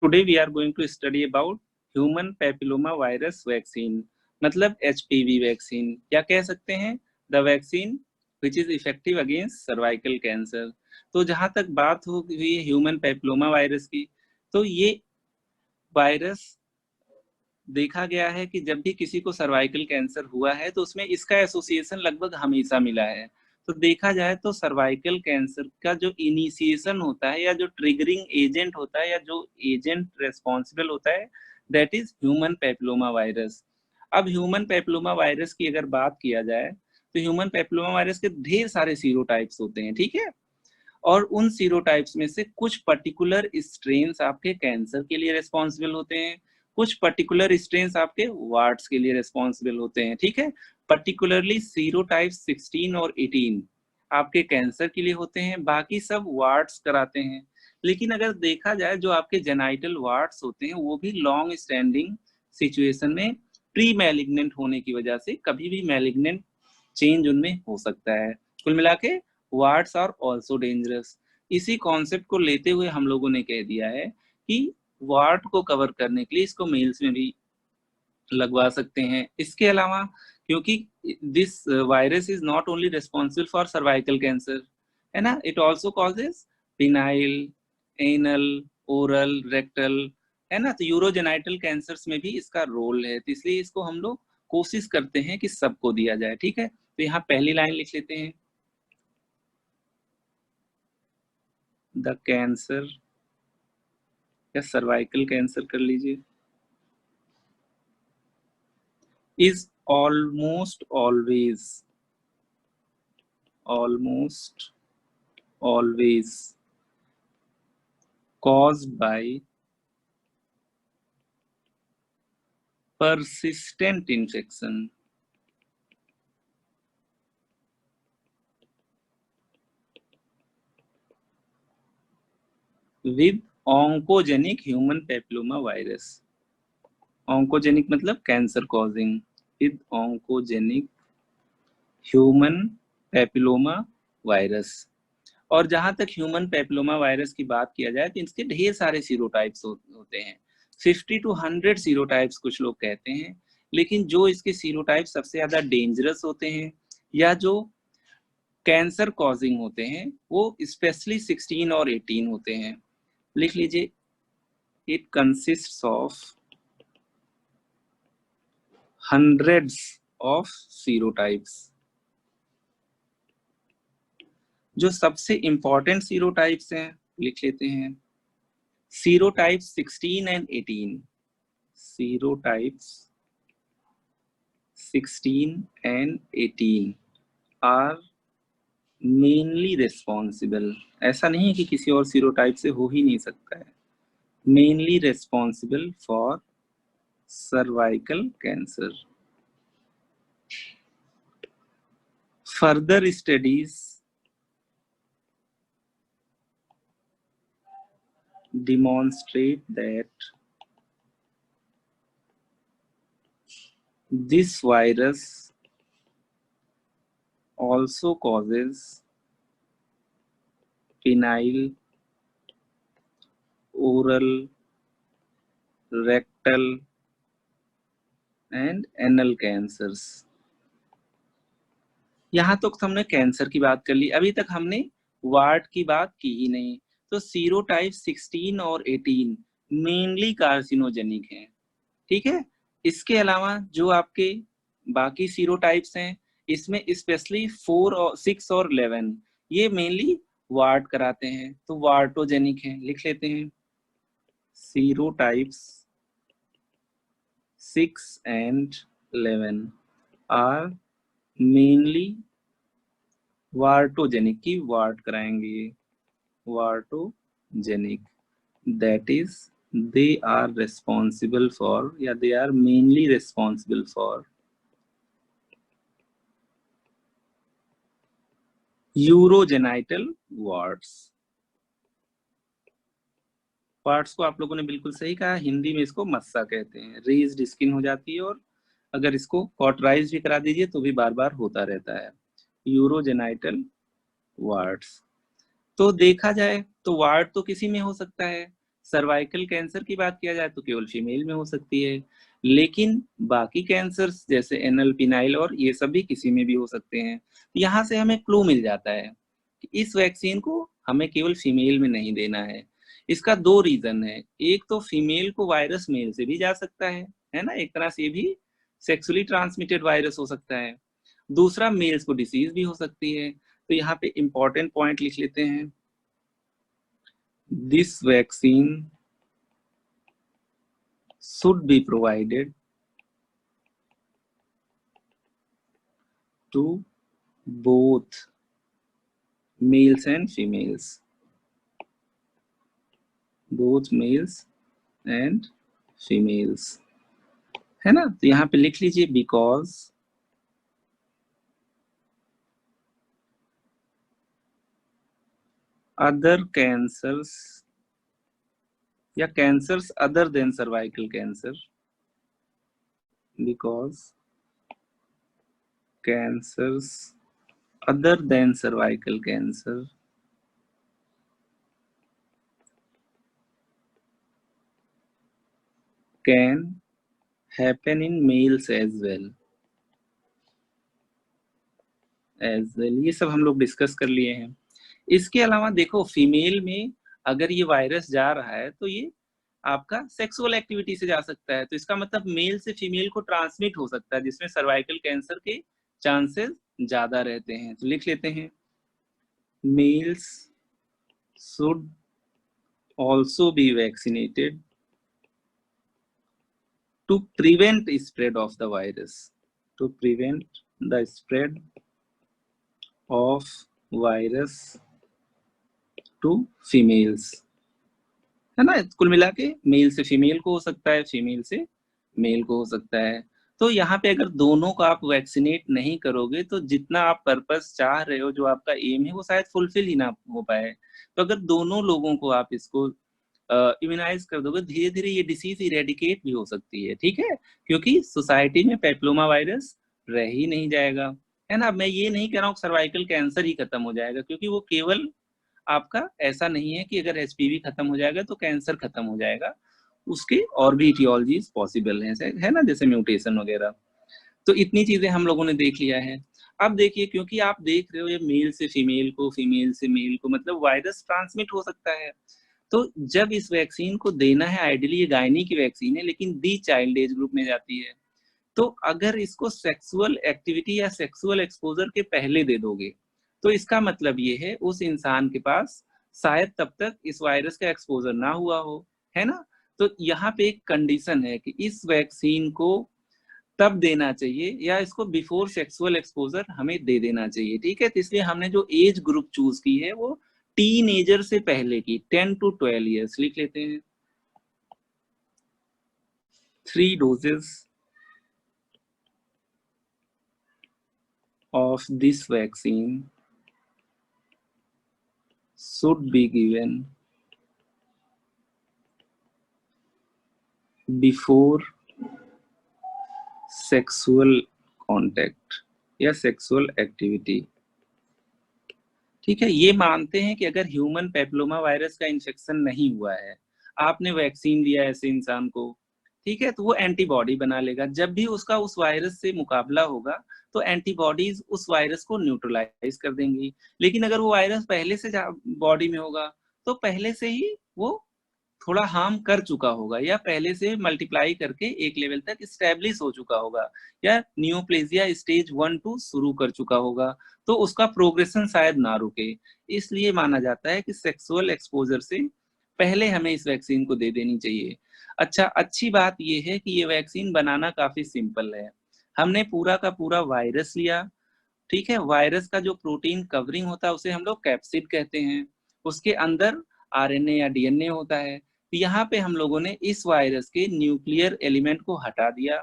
Today we are going to study about human papilloma virus vaccine, मतलब HPV vaccine, क्या कह सकते हैं, the vaccine which is effective against cervical cancer. तो जहां तक बात हुई ह्यूमन पैपिलोमा वायरस की, तो ये वायरस देखा गया है कि जब भी किसी को सर्वाइकल कैंसर हुआ है तो उसमें इसका एसोसिएशन लगभग हमेशा मिला है। तो देखा जाए तो सर्वाइकल कैंसर का जो इनिशिएशन होता है या जो ट्रिगरिंग एजेंट होता है या जो एजेंट रेस्पॉन्सिबल होता है, that is human papilloma virus. अब ह्यूमन पैपिलोमा वायरस की अगर बात किया जाए तो ह्यूमन पैपिलोमा वायरस के ढेर सारे सीरोटाइप्स होते हैं, ठीक है। और उन सीरोटाइप्स में से कुछ पर्टिकुलर स्ट्रेन्स आपके कैंसर के लिए रिस्पॉन्सिबल होते हैं, कुछ पर्टिकुलर स्ट्रेन्स आपके वार्ड्स के लिए रिस्पॉन्सिबल होते हैं, ठीक है। पर्टिकुलरली सीरोटाइप 16 और 18 आपके कैंसर के लिए होते हैं, बाकी सब वार्ड्स कराते हैं। लेकिन अगर देखा जाए जो आपके जेनाइटल वार्ड्स होते हैं वो भी लॉन्ग स्टैंडिंग सिचुएशन में प्री मैलिग्नेंट होने की वजह से कभी भी मैलिग्नेंट चेंज उनमें हो सकता है। कुल मिला के वार्ड्स आर ऑल्सो डेंजरस। इसी कॉन्सेप्ट को लेते हुए हम लोगों ने कह दिया है कि वार्ड को कवर करने के लिए इसको मेल्स में भी लगवा सकते हैं। इसके अलावा क्योंकि this virus is not only responsible for cervical cancer, है ना, it also causes phenyl, anal, oral, rectal, है ना, तो यूरोजेनाइटल कैंसर्स में भी इसका रोल है। तो इसलिए इसको हम लोग कोशिश करते हैं कि सबको दिया जाए, ठीक है। तो यहाँ पहली लाइन लिख लेते हैं, द कैंसर या सर्वाइकल कैंसर कर लीजिए, is almost always caused by persistent infection with oncogenic human papilloma virus। oncogenic मतलब cancer causing, with oncogenic human papilloma virus। और जहां तक ह्यूमन पैपिलोमा वायरस की बात किया जाए तो इसके ढेर सारे सीरोटाइप्स होते हैं, 50 to 100 सीरोटाइप्स कुछ लोग कहते हैं। लेकिन जो इसके सीरोटाइप सबसे ज्यादा डेंजरस होते हैं या जो कैंसर कॉजिंग होते हैं वो स्पेशली 16 और 18 होते हैं। लिख लीजिए, it consists of hundreds of सीरोटाइप्स। जो सबसे इंपॉर्टेंट सीरोटाइप्स हैं लिख लेते हैं, सीरोटाइप्स 16 and 18, serotypes 16 and 18 are mainly responsible, ऐसा नहीं है कि किसी और सीरोटाइप से हो ही नहीं सकता है, mainly responsible for cervical cancer। Further studies demonstrate that this virus also causes penile, oral, rectal and anal cancers। यहाँ तो हमने कैंसर की बात कर ली, अभी तक हमने वार्ड की बात की ही नहीं। तो सीरोटाइप 16 और 18 मेनली कार्सिनोजेनिक हैं, ठीक है। इसके अलावा जो आपके बाकी सीरोटाइप्स हैं इसमें स्पेशली 4 और 6 और 11 ये मेनली वार्ड कराते हैं, तो वार्टोजेनिक हैं। लिख लेते हैं, serotypes 6 and 11 are mainly wartogenic की वार्ड कराएंगे, wartogenic, that is they are responsible for या they are mainly responsible for urogenital warts. Warts को आप लोगों ने बिल्कुल सही कहा, हिंदी में इसको मस्सा कहते हैं, रेज्ड स्किन हो जाती है और अगर इसको कॉटराइज भी करा दीजिए तो भी बार बार होता रहता है, यूरोजेनाइटल वार्ड्स। तो देखा जाए तो वार्ड तो किसी में हो सकता है, सर्वाइकल कैंसर की बात किया जाए तो केवल फीमेल में हो सकती है, लेकिन बाकी कैंसर्स जैसे एनल, पिनाइल और ये सभी किसी में भी हो सकते हैं। यहाँ से हमें क्लू मिल जाता है कि इस वैक्सीन को हमें केवल फीमेल में नहीं देना है। इसका 2 रीजन है। एक तो फीमेल को वायरस मेल से भी जा सकता है ना? एक तरह से ये भी सेक्सुअली ट्रांसमिटेड वायरस हो सकता है। दूसरा, मेल्स को डिसीज भी हो सकती है। तो यहाँ पे इंपॉर्टेंट पॉइंट लिख लेते हैं। This vaccine should be provided to both males and females, both males and females, है ना? तो यहाँ पे लिख लीजिए बिकॉज अदर कैंसर्स या cancers other than cervical cancer, because cancers other than cervical cancer can happen in males as well. ये सब हम लोग डिस्कस कर लिए हैं। इसके अलावा देखो, फीमेल में अगर ये वायरस जा रहा है तो ये आपका सेक्सुअल एक्टिविटी से जा सकता है, तो इसका मतलब मेल से फीमेल को ट्रांसमिट हो सकता है, जिसमें सर्वाइकल कैंसर के चांसेस ज्यादा रहते हैं। तो लिख लेते हैं, mails should also be vaccinated to prevent spread of the virus, to prevent the spread of virus to females, है ना? कुल मिला के मेल से फीमेल को हो सकता है, फीमेल से मेल को हो सकता है। तो यहाँ पे अगर दोनों को आप वैक्सीनेट नहीं करोगे तो जितना आप पर्पस चाह रहे हो, जो आपका एम है, वो शायद फुलफिल ही ना हो पाए। तो अगर दोनों लोगों को आप इसको इम्यूनाइज कर दोगे, धीरे धीरे ये डिसीज इरेडिकेट भी हो सकती है, ठीक है? क्योंकि सोसाइटी में पेप्लोमा वायरस रह ही नहीं जाएगा, है ना? मैं ये नहीं कह रहा हूँ सर्वाइकल कैंसर ही खत्म हो जाएगा, क्योंकि वो केवल आपका ऐसा नहीं है कि अगर एचपीवी खत्म हो जाएगा तो कैंसर खत्म हो जाएगा। उसके और भी इटियोलॉजीज पॉसिबल हैं, है ना? जैसे म्यूटेशन वगैरह। तो इतनी चीजें हम लोगों ने देख लिया है। अब देखिए, क्योंकि आप देख रहे हो ये मेल से फीमेल को, फीमेल से मेल को, मतलब वायरस ट्रांसमिट हो सकता है। तो जब इस वैक्सीन को देना है, आइडियली ये गायनी की वैक्सीन है, लेकिन दी चाइल्ड एज ग्रुप में जाती है। तो अगर इसको सेक्सुअल एक्टिविटी या सेक्सुअल एक्सपोजर के पहले दे दोगे, तो इसका मतलब ये है उस इंसान के पास शायद तब तक इस वायरस का एक्सपोजर ना हुआ हो, है ना? तो यहाँ पे एक कंडीशन है कि इस वैक्सीन को तब देना चाहिए या इसको बिफोर सेक्सुअल एक्सपोजर हमें दे देना चाहिए, ठीक है? तो इसलिए हमने जो एज ग्रुप चूज की है वो टीनेजर से पहले की, 10 to 12 ईयर्स लिख लेते हैं। 3 doses of this vaccine should be given before sexual contact या sexual activity, ठीक है? ये मानते हैं कि अगर ह्यूमन पेप्लोमा वायरस का इन्फेक्शन नहीं हुआ है, आपने वैक्सीन दिया ऐसे इंसान को, ठीक है? तो वो एंटीबॉडी बना लेगा। जब भी उसका उस वायरस से मुकाबला होगा तो एंटीबॉडीज उस वायरस को न्यूट्रलाइज कर देंगी। लेकिन अगर वो वायरस पहले से बॉडी में होगा तो पहले से ही वो थोड़ा हार्म कर चुका होगा या पहले से मल्टीप्लाई करके एक लेवल तक स्टैब्लिश हो चुका होगा या नियोप्लेजिया स्टेज 1-2 शुरू कर चुका होगा, तो उसका प्रोग्रेशन शायद ना रुके। इसलिए माना जाता है कि सेक्सुअल एक्सपोजर से पहले हमें इस वैक्सीन को दे देनी चाहिए। अच्छा, अच्छी बात ये है कि ये वैक्सीन बनाना काफी सिंपल है। हमने पूरा का पूरा वायरस लिया, ठीक है? वायरस का जो प्रोटीन कवरिंग होता है उसे हम लोग कैप्सिड कहते हैं। उसके अंदर आरएनए या डीएनए होता है। तो यहाँ पे हम लोगों ने इस वायरस के न्यूक्लियर एलिमेंट को हटा दिया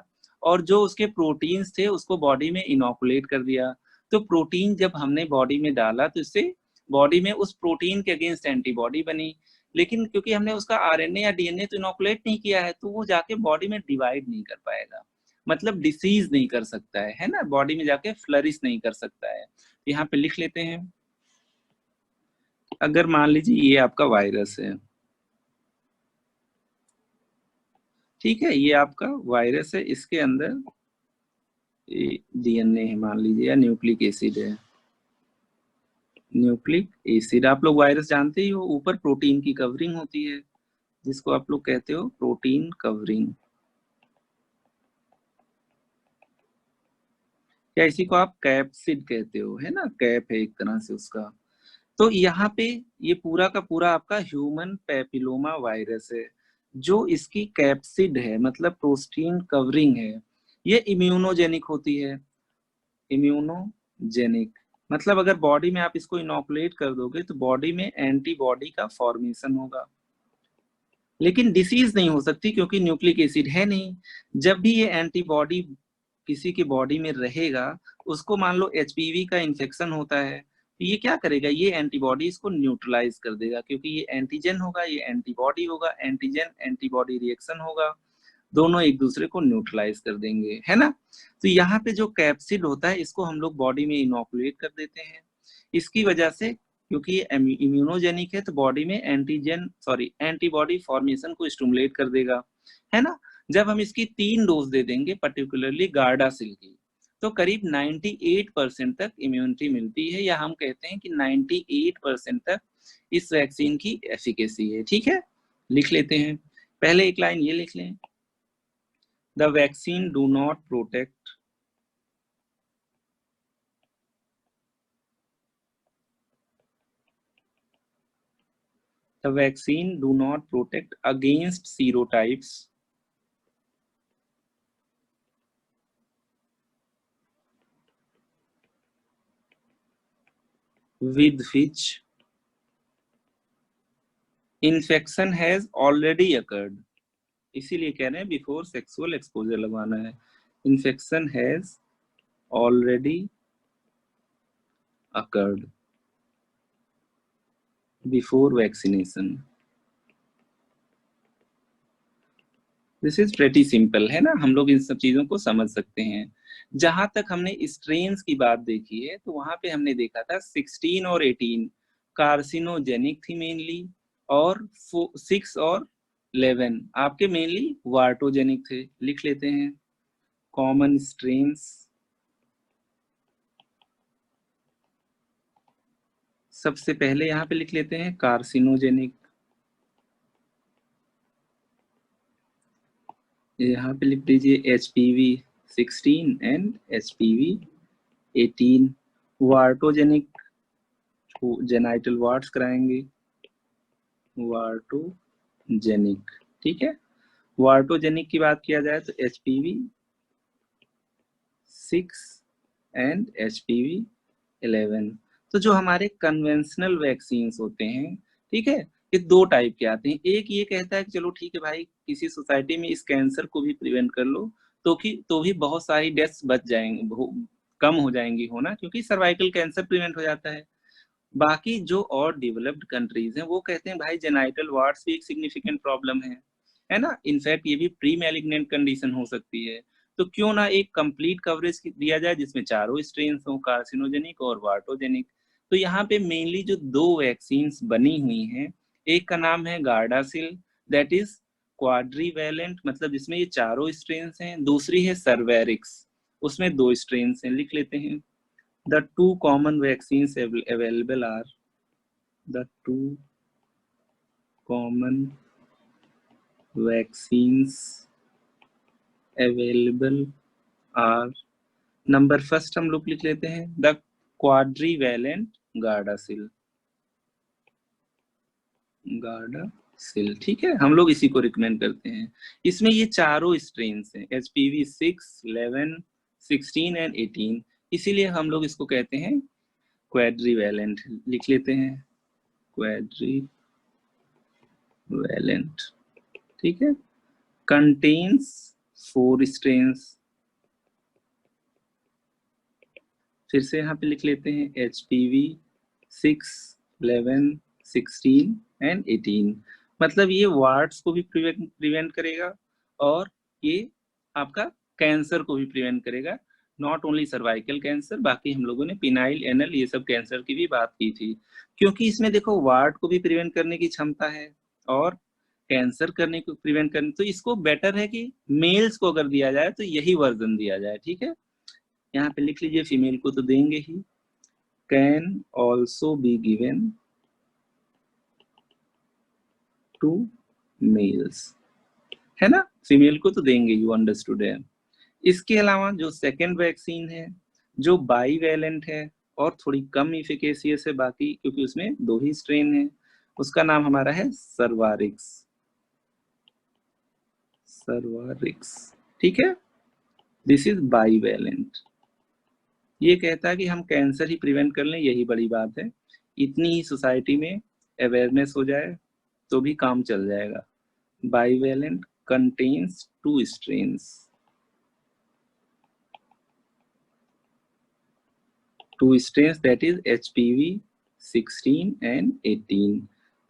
और जो उसके प्रोटीन्स थे उसको बॉडी में इनोकुलेट कर दिया। तो प्रोटीन जब हमने बॉडी में डाला तो इससे बॉडी में उस प्रोटीन के अगेंस्ट एंटीबॉडी बनी। लेकिन क्योंकि हमने उसका आरएनए या डीएनए तो इनोकुलेट नहीं किया है, तो वो जाके बॉडी में डिवाइड नहीं कर पाएगा, मतलब डिसीज नहीं कर सकता है ना? बॉडी में जाके फ्लरिश नहीं कर सकता है। यहाँ पे लिख लेते हैं, अगर मान लीजिए ये आपका वायरस है, ठीक है, ये आपका वायरस है, इसके अंदर डीएनए है मान लीजिए, या न्यूक्लिक एसिड है। न्यूक्लिक एसिड, आप लोग वायरस जानते ही हो, ऊपर प्रोटीन की कवरिंग होती है जिसको आप लोग कहते हो प्रोटीन कवरिंग, या इसी को आप कैप्सिड कहते हो, है ना, कैप है एक तरह से उसका। तो यहाँ पे ये पूरा का पूरा आपका ह्यूमन पैपिलोमा वायरस है, जो इसकी कैप्सिड है, मतलब प्रोटीन कवरिंग है। ये इम्यूनोजेनिक होती है। इम्यूनोजेनिक मतलब अगर बॉडी में आप इसको इनोकुलेट कर दोगे तो बॉडी में एंटीबॉडी का फॉर्मेशन होगा, लेकिन डिसीज नहीं हो सकती क्योंकि न्यूक्लिक एसिड है नहीं। जब भी ये एंटीबॉडी किसी के बॉडी में रहेगा, उसको मान लो एचपीवी का इन्फेक्शन होता है, तो ये क्या करेगा, ये एंटीबॉडी इसको न्यूट्रलाइज कर देगा, क्योंकि ये एंटीजन होगा, ये एंटीबॉडी होगा, एंटीजन एंटीबॉडी रिएक्शन होगा, दोनों एक दूसरे को न्यूट्रलाइज कर देंगे, है ना। तो यहाँ पे जो कैप्सिड होता है, इसको हम लोग बॉडी में इनोकुलेट कर देते हैं। इसकी वजह से, क्योंकि ये इम्यूनोजेनिक है, तो बॉडी में एंटीबॉडी फॉर्मेशन को स्टिमुलेट कर देगा, है ना। जब हम इसकी 3 डोज दे देंगे, पर्टिकुलरली गार्डासिल की, तो करीब 98% तक इम्यूनिटी मिलती है, या हम कहते हैं कि 98% तक इस वैक्सीन की एफिकेसी है। ठीक है, लिख लेते हैं, पहले एक लाइन ये लिख लें, the vaccine do not protect the vaccine do not protect against serotypes with which infection has already occurred। इसीलिए कह रहे हैं बिफोर सेक्सुअल एक्सपोजर लगवाना है। Infection has already occurred before vaccination. This is pretty simple, है ना, हम लोग इन सब चीजों को समझ सकते हैं। जहां तक हमने स्ट्रेन्स की बात देखी है, तो वहां पे हमने देखा था 16 और 18 कार्सिनोजेनिक थी मेनली, और 6 और 11 आपके मेनली वार्टोजेनिक थे। लिख लेते हैं कॉमन स्ट्रेन्स। सबसे पहले यहाँ पे लिख लेते हैं कार्सिनोजेनिक, यहाँ पे लिख दीजिए HPV 16 एंड HPV 18। वार्टोजेनिक, जेनाइटल वार्ट्स कराएंगे, वार्टोजेनिक, ठीक है। वार्टोजेनिक की बात किया जाए तो HPV 6 एंड HPV 11। तो जो हमारे कन्वेंशनल वैक्सीन होते हैं, ठीक है, ये 2 टाइप के आते हैं। एक ये कहता है कि चलो ठीक है भाई, किसी सोसाइटी में इस कैंसर को भी प्रिवेंट कर लो, तो भी बहुत सारी डेथ्स बच जाएंगे, कम हो जाएंगी होना, क्योंकि सर्वाइकल कैंसर प्रिवेंट हो जाता है। बाकी जो और डेवलप्ड कंट्रीज हैं, वो कहते हैं भाई जेनाइटल वार्ड्स भी एक सिग्निफिकेंट प्रॉब्लम है ना, इनफैक्ट ये भी प्री मैलिग्नेंट कंडीशन हो सकती है। तो क्यों ना एक कंप्लीट कवरेज दिया जाए जिसमें चारों स्ट्रेन हो, कार्सिनोजेनिक और वार्टोजेनिक। तो यहाँ पे मेनली जो 2 वैक्सीन बनी हुई हैं, एक का नाम है गार्डासिल, दैट इज क्वाड्रीवैलेंट, मतलब जिसमें ये चारों स्ट्रेन हैं। दूसरी है सर्वेरिक्स, उसमें 2 स्ट्रेन हैं। लिख लेते हैं, the two common vaccines available are the two common vaccines available are, number first हम लोग लिख लेते हैं द क्वाड्रीवैलेंट गार्डासिल, गार्डासिल, ठीक है, हम लोग इसी को रिकमेंड करते हैं। इसमें ये चारों स्ट्रेन हैं, HPV 6, 11, 16 एंड 18, इसीलिए हम लोग इसको कहते हैं क्वाड्रीवैलेंट। लिख लेते हैं क्वाड्रीवैलेंट, ठीक है। कंटेन्स 4 स्ट्रेन्स, फिर से यहाँ पे लिख लेते हैं HPV 6, 11, 16 एंड 18। मतलब ये वार्ड्स को भी प्रिवेंट करेगा, और ये आपका कैंसर को भी प्रिवेंट करेगा, नॉट ओनली सर्वाइकल कैंसर, बाकी हम लोगों ने पिनाइल एनल ये सब कैंसर की भी बात की थी, क्योंकि इसमें देखो वार्ड को भी प्रिवेंट करने की क्षमता है, और कैंसर करने को प्रिवेंट करने, तो इसको बेटर है कि मेल्स को अगर दिया जाए तो यही वर्जन दिया जाए, ठीक है। यहाँ पे लिख लीजिए, फीमेल को तो देंगे ही, can also be given to males, है ना, फीमेल को तो देंगे, यू अंडरस्टूड है। इसके अलावा जो सेकेंड वैक्सीन है, जो बाईवैलेंट है और थोड़ी कम इफिकेसियस है बाकी, क्योंकि उसमें 2 ही स्ट्रेन है, उसका नाम हमारा है सर्वारिक्स, सर्वारिक्स, ठीक है। This is bivalent. ये कहता है कि हम कैंसर ही प्रिवेंट कर लें, यही बड़ी बात है। इतनी ही सोसाइटी में अवेयरनेस हो जाए तो भी काम चल जाएगा। Bivalent contains 2 strains, 2 strains that is HPV 16 and 18।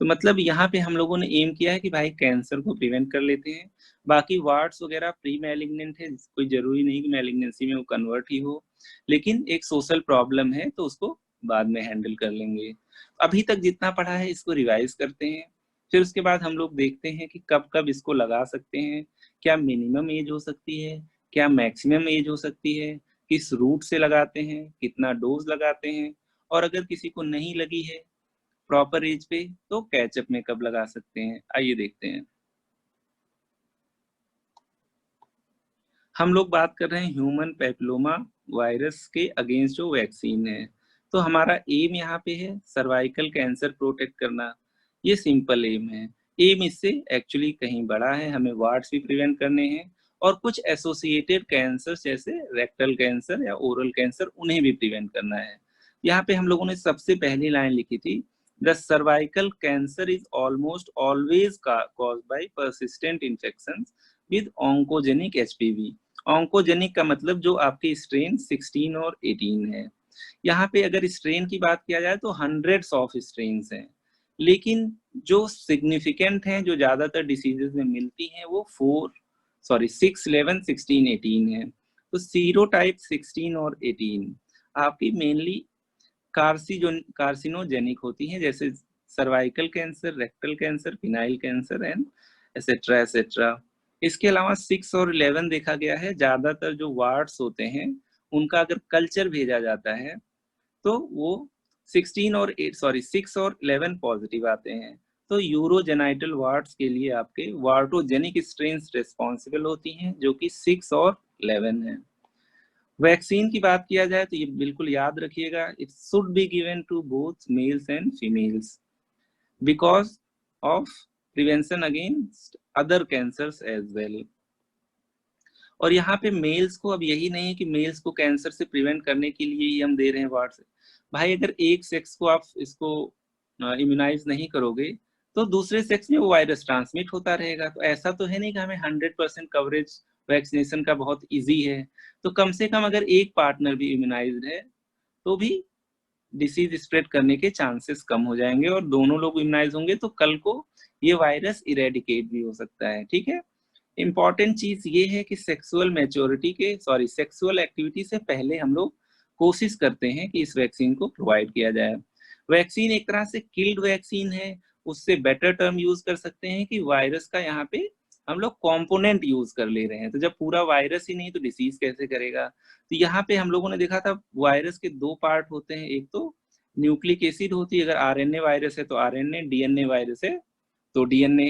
तो मतलब यहाँ पे हम लोगों ने एम किया है कि भाई कैंसर को प्रिवेंट कर लेते हैं, बाकी वार्ड्स वगैरह प्री मैलिग्नेंट है, कोई जरूरी नहीं कि मैलिग्नेंसी में वो कन्वर्ट ही हो, लेकिन एक सोशल प्रॉब्लम है तो उसको बाद में हैंडल कर लेंगे। अभी तक जितना पढ़ा है इसको रिवाइज करते हैं, फिर उसके बाद हम लोग देखते हैं कि कब कब इसको लगा सकते हैं, क्या मिनिमम एज हो सकती है, क्या मैक्सिमम एज हो सकती है, किस रूट से लगाते हैं, कितना डोज लगाते हैं, और अगर किसी को नहीं लगी है प्रॉपर एज पे तो कैचअप में कब लगा सकते हैं, आइए देखते हैं। हम लोग बात कर रहे हैं ह्यूमन पैपिलोमा वायरस के अगेंस्ट जो वैक्सीन है। तो हमारा एम यहाँ पे है सर्वाइकल कैंसर प्रोटेक्ट करना, ये सिंपल एम है। एम इससे एक्चुअली कहीं बड़ा है, हमें वार्ड्स भी प्रिवेंट करने हैं और कुछ एसोसिएटेड कैंसर जैसे रेक्टल कैंसर या ओरल कैंसर उन्हें भी प्रिवेंट करना है। यहाँ पे हम लोगों ने सबसे पहली लाइन लिखी थी, the cervical cancer is almost always caused by persistent infections with oncogenic HPV। Oncogenic का मतलब जो आपके स्ट्रेन 16 और 18 है। यहाँ पे अगर स्ट्रेन की बात किया जाए तो हंड्रेड्स ऑफ स्ट्रेन्स हैं, लेकिन जो सिग्निफिकेंट हैं, जो ज्यादातर डिसीजेस में मिलती हैं, वो 6, 11, 16, 18 है। तो सीरोटाइप 16 और 18 आपकी मेनली कार्सिनोजेनिक होती हैं, जैसे cervical cancer, rectal cancer, phenyl cancer and etcetera etcetera. इसके अलावा 6 और 11 देखा गया है, ज्यादातर जो वार्ड्स होते हैं उनका अगर कल्चर भेजा जाता है तो वो 6 और 11 पॉजिटिव आते हैं। तो यूरोजेनाइटल वार्ड्स के लिए आपके वार्टोजेनिक स्ट्रेन्स रिस्पॉन्सिबल होती हैं, जो कि 6 और 11 है। वैक्सीन की बात किया जाए तो ये बिल्कुल याद रखिएगा, it should be given to both males and females because of prevention against other cancers as well. और यहाँ पे मेल्स को अब यही नहीं है कि मेल्स को कैंसर से प्रिवेंट करने के लिए ही हम दे रहे हैं वार्ड। भाई अगर एक सेक्स को आप इसको इम्यूनाइज नहीं करोगे तो दूसरे सेक्स में वो वायरस ट्रांसमिट होता रहेगा। तो ऐसा तो है नहीं कि हमें 100% कवरेज वैक्सीनेशन का बहुत इजी है, तो कम से कम अगर एक पार्टनर भी इम्यूनाइज्ड है तो भी डिसीज स्प्रेड करने के चांसेस कम हो जाएंगे, और दोनों लोग इम्यूनाइज होंगे तो कल को ये वायरस इरेडिकेट भी हो सकता है, ठीक है। इंपॉर्टेंट चीज ये है कि सेक्सुअल एक्टिविटी से पहले हम लोग कोशिश करते हैं कि इस वैक्सीन को प्रोवाइड किया जाए। वैक्सीन एक तरह से किल्ड वैक्सीन है, उससे बेटर टर्म यूज कर सकते हैं कि वायरस का यहाँ पे हम लोग कंपोनेंट यूज कर ले रहे हैं। तो जब पूरा वायरस ही नहीं तो डिसीज कैसे करेगा। तो यहाँ पे हम लोगों ने देखा था वायरस के 2 पार्ट होते हैं, एक तो न्यूक्लिक एसिड होती है, अगर RNA वायरस है तो RNA, DNA वायरस है तो DNA,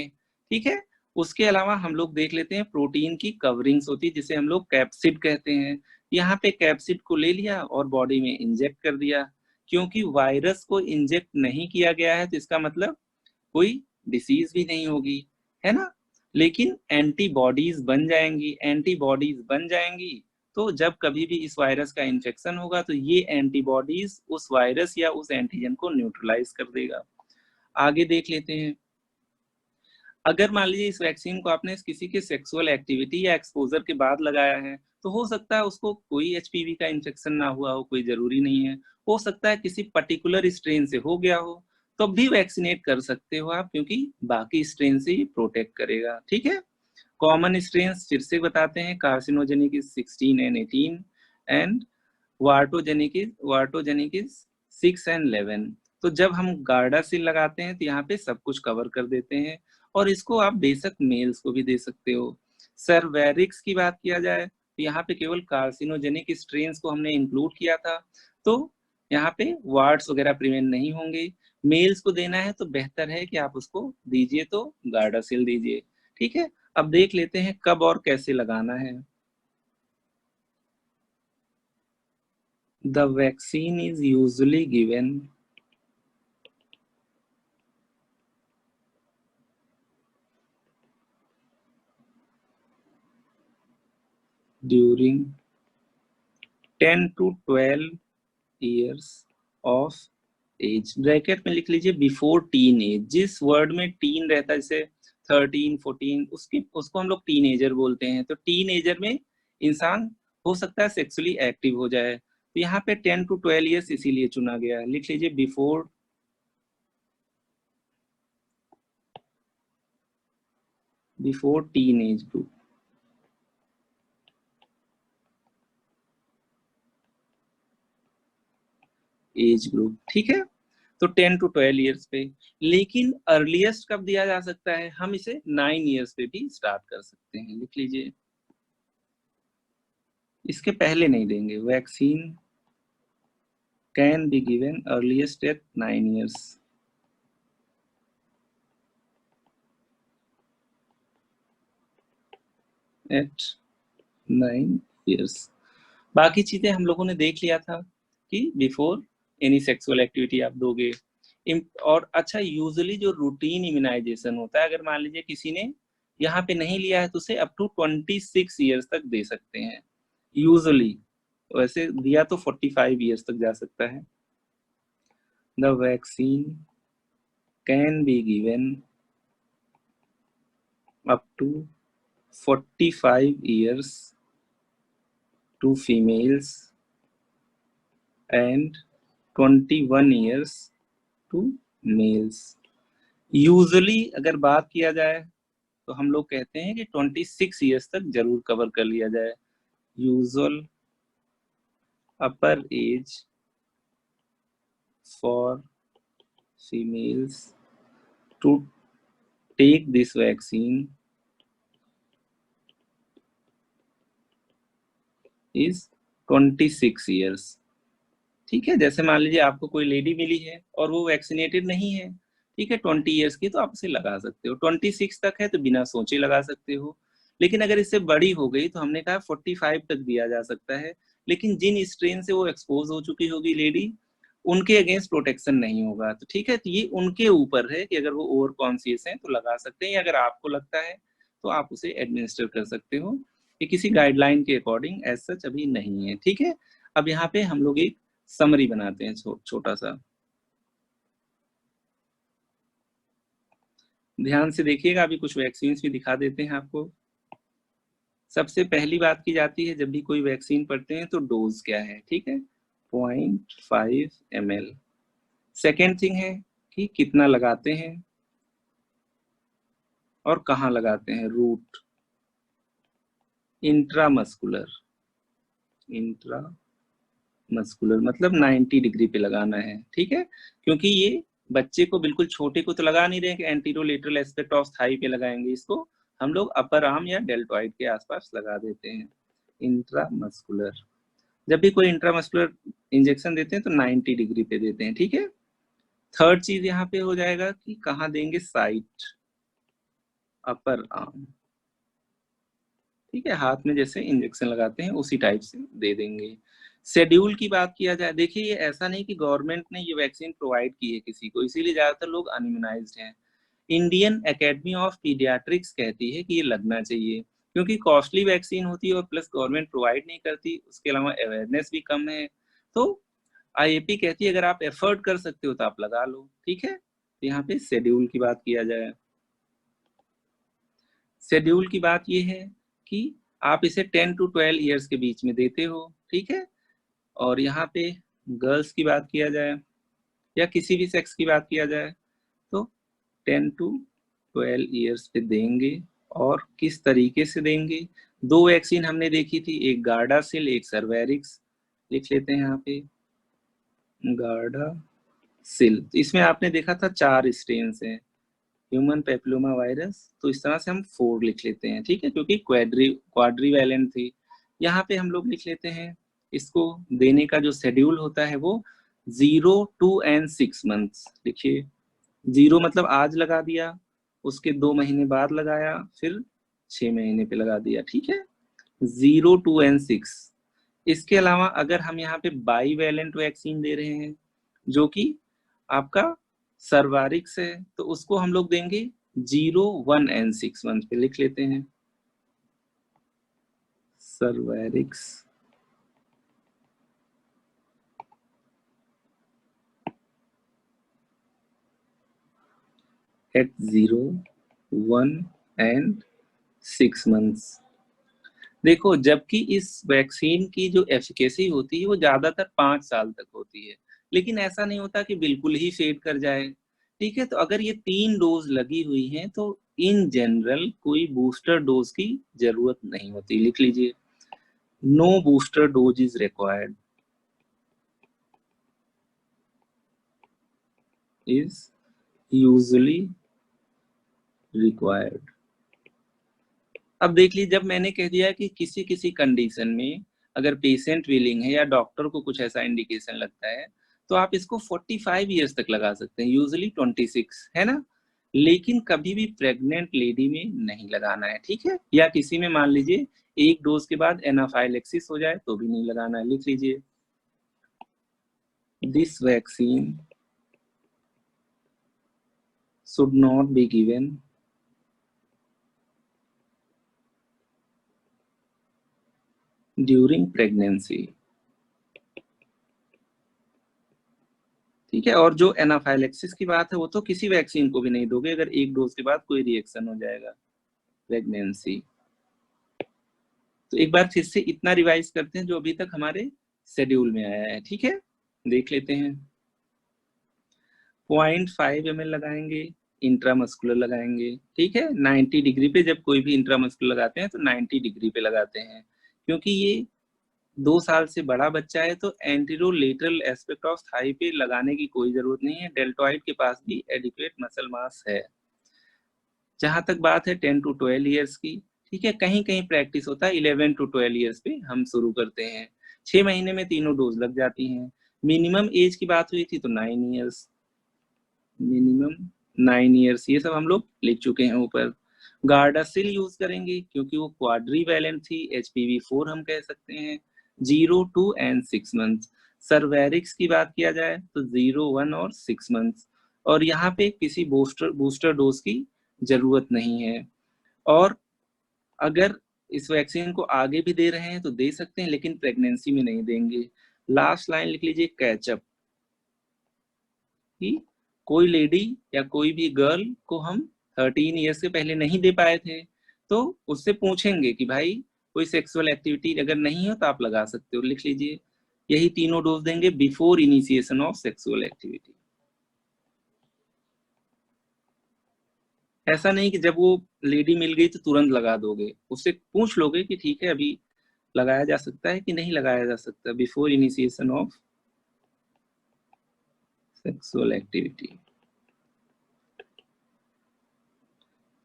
ठीक है। उसके अलावा हम लोग देख लेते हैं प्रोटीन की कवरिंग्स होती है जिसे हम लोग कैप्सिड कहते हैं। यहाँ पे कैप्सिड को ले लिया और बॉडी में इंजेक्ट कर दिया। क्योंकि वायरस को इंजेक्ट नहीं किया गया है तो इसका मतलब कोई डिसीज भी नहीं होगी, है ना। लेकिन एंटीबॉडीज बन जाएंगी, एंटीबॉडीज बन जाएंगी तो जब कभी भी इस वायरस का इन्फेक्शन होगा तो ये एंटीबॉडीज उस वायरस या उस एंटीजन को न्यूट्रलाइज कर देगा। आगे देख लेते हैं, अगर मान लीजिए इस वैक्सीन को आपने किसी के सेक्सुअल एक्टिविटी या एक्सपोजर के बाद लगाया है तो हो सकता है उसको कोई HPV का इन्फेक्शन ना हुआ हो, कोई जरूरी नहीं है, हो सकता है किसी पर्टिकुलर स्ट्रेन से हो गया हो, तो भी वैक्सीनेट कर सकते हो आप, क्योंकि बाकी स्ट्रेन से ही प्रोटेक्ट करेगा, ठीक है। कॉमन स्ट्रेन फिर से बताते हैं, carcinogenic is 16 and 18 and wartogenic is 6 and 11। तो जब हम गार्डासिल लगाते हैं तो यहाँ पे सब कुछ कवर कर देते हैं, और इसको आप बेशक मेल्स को भी दे सकते हो। सर्वेरिक्स की बात किया जाए तो यहाँ पे केवल कार्सिनोजेनिक स्ट्रेन्स को हमने इंक्लूड किया था, तो यहाँ पे वार्ड्स वगैरह प्रिवेंट नहीं होंगे। मेल्स को देना है तो बेहतर है कि आप उसको दीजिए तो गार्डासिल दीजिए। ठीक है, अब देख लेते हैं कब और कैसे लगाना है। The vaccine is usually given during 10 to 12 years of age. Bracket में लिख लीजिए बिफोर टीन एज। जिस वर्ड में टीन रहता है जैसे 13, 14, उसको हम लोग टीन एजर बोलते हैं। तो टीन एजर में इंसान हो सकता है सेक्सुअली एक्टिव हो जाए, तो यहाँ पे 10 to 12 ईयर्स इसीलिए चुना गया है। लिख लीजिए before teen age group. Age group ठीक है, तो 10 to 12 ईयर्स पे। लेकिन अर्लीस्ट कब दिया जा सकता है, हम इसे 9 ईयर्स पे भी स्टार्ट कर सकते हैं। लिख लीजिए, इसके पहले नहीं देंगे। Vaccine can be given earliest at 9 years. At 9 years. बाकी चीजें हम लोगों ने देख लिया था कि बिफोर एनी सेक्सुअल एक्टिविटी आप दोगे। और अच्छा, यूजुअली जो रूटीन इम्यूनाइजेशन होता है, अगर मान लीजिए किसी ने यहाँ पे नहीं लिया है तो उसे अप टू 26 ईयर्स तक दे सकते हैं यूजुअली। वैसे दिया तो 45 ईयर्स तक जा सकता है। The vaccine can be given up to 45 years to females and 21 years to males. Usually अगर बात किया जाए तो हम लोग कहते हैं कि 26 ईयर्स तक जरूर कवर कर लिया जाए। Usual upper age for females to take this vaccine is 26 years. ठीक है, जैसे मान लीजिए आपको कोई लेडी मिली है और वो वैक्सीनेटेड नहीं है, ठीक है, 20 ईयर्स की, तो आप उसे लगा सकते हो। 26 तक है तो बिना सोचे लगा सकते हो। लेकिन अगर इससे बड़ी हो गई तो हमने कहा 45 तक दिया जा सकता है। लेकिन जिन स्ट्रेन से वो एक्सपोज हो चुकी होगी लेडी, उनके अगेंस्ट प्रोटेक्शन नहीं होगा। तो ठीक है, तो ये उनके ऊपर है कि अगर वो ओवर कॉन्शियस है तो लगा सकते हैं, या अगर आपको लगता है तो आप उसे एडमिनिस्टर कर सकते हो। ये किसी गाइडलाइन के अकॉर्डिंग एज सच अभी नहीं है। ठीक है, अब यहाँ पे हम लोग एक समरी बनाते हैं छोटा सा। ध्यान से देखिएगा, अभी कुछ वैक्सीन भी दिखा देते हैं आपको। सबसे पहली बात की जाती है जब भी कोई वैक्सीन पढ़ते हैं तो डोज क्या है। ठीक है, 0.5 ml। सेकेंड थिंग है कि कितना लगाते हैं और कहाँ लगाते हैं। रूट, इंट्रामस्कुलर, इंट्रामस्कुलर मतलब 90 डिग्री पे लगाना है। ठीक है, क्योंकि ये बच्चे को, बिल्कुल छोटे को तो लगा नहीं रहे कि एंटीरोलेटरल एस्पेक्ट ऑफ थाई पे लगाएंगे। इसको हम लोग अपर आर्म या डेल्टॉइड के आसपास लगा देते हैं। इंट्रामस्कुलर, जब भी कोई इंट्रामस्कुलर इंजेक्शन देते हैं तो 90 डिग्री पे देते हैं। ठीक है, थर्ड चीज यहाँ पे हो जाएगा कि कहाँ देंगे। Site, upper arm. ठीक है, हाथ में जैसे इंजेक्शन लगाते हैं उसी टाइप से दे देंगे। शेड्यूल की बात किया जाए, देखिए ये ऐसा नहीं कि गवर्नमेंट ने ये वैक्सीन प्रोवाइड की है किसी को, इसीलिए ज्यादातर लोग अनइम्यूनाइज्ड हैं। इंडियन एकेडमी ऑफ पीडियाट्रिक्स कहती है कि ये लगना चाहिए, क्योंकि कॉस्टली वैक्सीन होती है और प्लस गवर्नमेंट प्रोवाइड नहीं करती, उसके अलावा अवेयरनेस भी कम है। तो आईएपी कहती है अगर आप एफर्ट कर सकते हो तो आप लगा लो। ठीक है, तो यहाँ पे शेड्यूल की बात किया जाए, शेड्यूल की बात ये है कि आप इसे 10 to 12 ईयर्स के बीच में देते हो। ठीक है, और यहाँ पे गर्ल्स की बात किया जाए या किसी भी सेक्स की बात किया जाए तो 10 to 12 ईयर्स पे देंगे। और किस तरीके से देंगे, दो वैक्सीन हमने देखी थी, एक गार्डासिल, एक सर्वेरिक्स। लिख लेते हैं यहाँ पे गार्डासिल। इसमें आपने देखा था 4 स्ट्रेन हैं, ह्यूमन पेपिलोमा वायरस, तो इस तरह से हम 4 लिख लेते हैं, ठीक है, क्योंकि क्वाड्रीवैलेंट थी। यहाँ पे हम लोग लिख लेते हैं, इसको देने का जो शेड्यूल होता है वो 0 2 एंड 6 मंथ्स लिखिए। 0 मतलब आज लगा दिया, उसके 2 महीने बाद लगाया, फिर 6 महीने पे लगा दिया, ठीक है। 0 2 एंड 6। इसके अलावा अगर हम यहाँ पे बाईवैलेंट वैक्सीन दे रहे हैं जो कि आपका सर्वारिक्स है, तो उसको हम लोग देंगे 0 1 एंड 6 मंथ पे लिख लेते हैं, सर्वारिक्स एट 0 1 एंड 6 मंथ्स। देखो, जबकि इस वैक्सीन की जो एफिकेसी होती है वो ज्यादातर 5 साल तक होती है, लेकिन ऐसा नहीं होता कि बिल्कुल ही फेड कर जाए, ठीक है। तो अगर ये 3 डोज लगी हुई हैं तो इन जनरल कोई बूस्टर डोज की जरूरत नहीं होती, लिख लीजिए, no booster dose is required, is usually required. अब देख लीजिए, जब मैंने कह दिया कि किसी किसी कंडीशन में अगर पेशेंट विलिंग है या डॉक्टर को कुछ ऐसा इंडिकेशन लगता है तो आप इसको 45 ईयर्स तक लगा सकते हैं, यूजुअली 26, है ना। लेकिन कभी भी प्रेग्नेंट लेडी में नहीं लगाना है, ठीक है। या किसी में मान लीजिए एक डोज के बाद एनाफाइलेक्सिस हो जाए तो भी नहीं लगाना है, लिख लीजिए, this vaccine should not be given during pregnancy, ठीक है। और जो एनाफाइलेक्सिस की बात है वो तो किसी वैक्सीन को भी नहीं दोगे अगर एक डोज के बाद कोई रिएक्शन हो जाएगा प्रेगनेंसी। तो एक बार फिर से इतना रिवाइज करते हैं जो अभी तक हमारे शेड्यूल में आया है, ठीक है, देख लेते हैं। 0.5 ml लगाएंगे, इंट्रामस्कुलर लगाएंगे, ठीक है। 90 डिग्री पे, जब कोई भी इंट्रामस्कुलर लगाते हैं तो 90 डिग्री पे लगाते हैं, क्योंकि ये 2 साल से बड़ा बच्चा है तो एंटीरोलेटरल एस्पेक्ट ऑफ थाई पे लगाने की कोई जरूरत नहीं है, डेल्टॉइड के पास भी एडिक्वेट मसल मास है। जहां तक बात है 10 टू 12 ईयर्स की, ठीक है, कहीं कहीं प्रैक्टिस होता है 11 टू 12 ईयर्स पे हम शुरू करते हैं, 6 महीने में तीनों डोज लग जाती हैं। मिनिमम एज की बात हुई थी तो 9 ईयर्स, मिनिमम 9 ईयर्स, ये सब हम लोग लिख चुके हैं ऊपर। गार्डासिल यूज करेंगे क्योंकि वो क्वाड्रीवैलेंट थी, HPV4 हम कह सकते हैं, 0 2 एंड 6 मंथ्स। सर्वेरिक्स की बात किया जाए तो 0 1 और 6 मंथ्स, और यहाँ पे किसी बूस्टर डोज की जरूरत नहीं है। और अगर इस वैक्सीन को आगे भी दे रहे हैं तो दे सकते हैं, लेकिन प्रेगनेंसी में नहीं देंगे। लास्ट लाइन लिख लीजिए, कैचअप, कि कोई लेडी या कोई भी गर्ल को हम 13 ईयर्स से पहले नहीं दे पाए थे तो उससे पूछेंगे कि भाई कोई सेक्सुअल एक्टिविटी अगर नहीं है तो आप लगा सकते हो, लिख लीजिए। यही तीनों डोज देंगे before initiation of sexual activity. ऐसा नहीं कि जब वो लेडी मिल गई तो तुरंत लगा दोगे, उससे पूछ लोगे कि ठीक है अभी लगाया जा सकता है कि नहीं लगाया जा सकता, before initiation of sexual activity,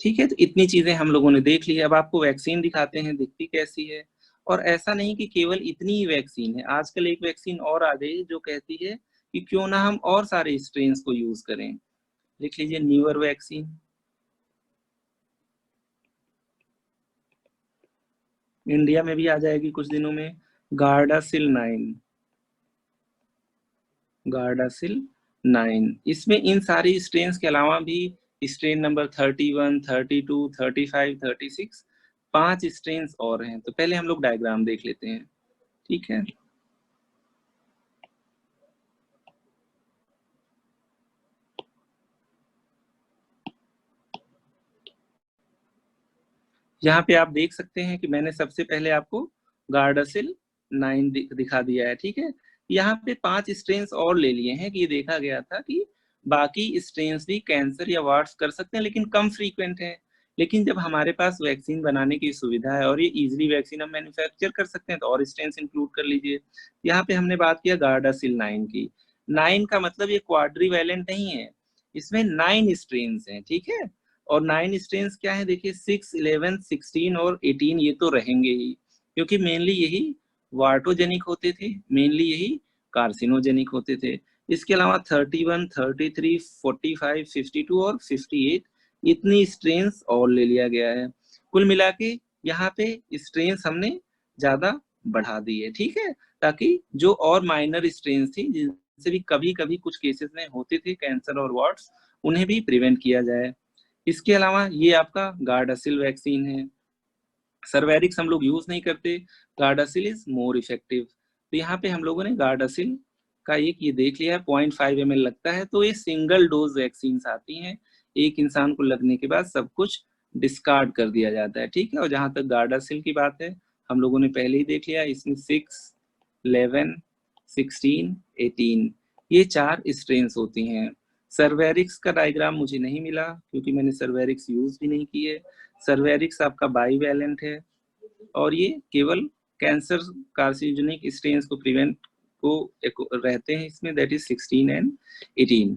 ठीक है। तो इतनी चीजें हम लोगों ने देख ली है, अब आपको वैक्सीन दिखाते हैं दिखती कैसी है। और ऐसा नहीं कि केवल इतनी ही वैक्सीन है, आजकल एक वैक्सीन और आ गई जो कहती है कि क्यों ना हम और सारे स्ट्रेन को यूज करें, लिख लीजिए, न्यूअर वैक्सीन, इंडिया में भी आ जाएगी कुछ दिनों में, गार्डासिल 9, गार्डासिल 9। इसमें इन सारी स्ट्रेन के अलावा भी स्ट्रेन नंबर 31 32 35 36 5 स्ट्रेन और हैं, तो पहले हम लोग डायग्राम देख लेते हैं, ठीक है। यहाँ पे आप देख सकते हैं कि मैंने सबसे पहले आपको गार्डासिल 9 दिखा दिया है, ठीक है। यहाँ पे 5 स्ट्रेन्स और ले लिए हैं कि ये देखा गया था कि बाकी स्ट्रेन्स भी कैंसर या वार्ड्स कर सकते हैं लेकिन कम फ्रीक्वेंट है। लेकिन जब हमारे पास वैक्सीन बनाने की सुविधा है और ये इजीली वैक्सीन हम मैन्युफैक्चर कर सकते हैं तो और स्ट्रेन्स इंक्लूड कर लीजिए। यहाँ पे हमने बात किया गार्डासिल 9 की। 9 का मतलब ये क्वाड्रीवैलेंट नहीं है, इसमें 9 स्ट्रेन्स हैं, ठीक है। और 9 स्ट्रेन्स क्या है, देखिए 6, 11, 16 और 18 ये तो रहेंगे ही, क्योंकि मेनली यही वार्टोजेनिक होते थे, मेनली यही कार्सिनोजेनिक होते थे। इसके अलावा 31, 33, 45, 52 और 58 इतनी स्ट्रेन्स और ले लिया गया है। कुल मिला के यहाँ पे स्ट्रेन्स हमने ज्यादा बढ़ा दी है, ठीक है, ताकि जो और माइनर स्ट्रेन्स थी जिनसे भी कभी कभी कुछ केसेस में होते थे कैंसर और वार्ड्स, उन्हें भी प्रिवेंट किया जाए। इसके अलावा ये आपका गार्डासिल वैक्सीन है। सर्वेरिक्स हम लोग यूज नहीं करते, गार्डासिल इज मोर इफेक्टिव। तो यहाँ पे हम लोगों ने गार्डासिल का एक ये देख लिया है, 0.5 ml लगता है। तो ये सिंगल डोज वैक्सीन आती हैं, एक इंसान को लगने के बाद सब कुछ डिस्कार्ड कर दिया जाता है, ठीक है। और जहां तक गार्डासिल की बात है, हम लोगों ने पहले ही देख लिया, इसमें 6, 11, 16, 18 ये 4 स्ट्रेन्स होती हैं। सर्वेरिक्स का डायग्राम मुझे नहीं मिला क्योंकि मैंने सर्वेरिक्स यूज भी नहीं की है। सर्वेरिक्स आपका बाईवैलेंट है और ये केवल कैंसर कार्सिनोजेनिक स्ट्रेन्स को प्रिवेंट को रहते हैं इसमें, that is 16 and 18।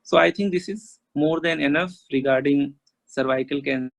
So I think this is more than enough regarding cervical cancer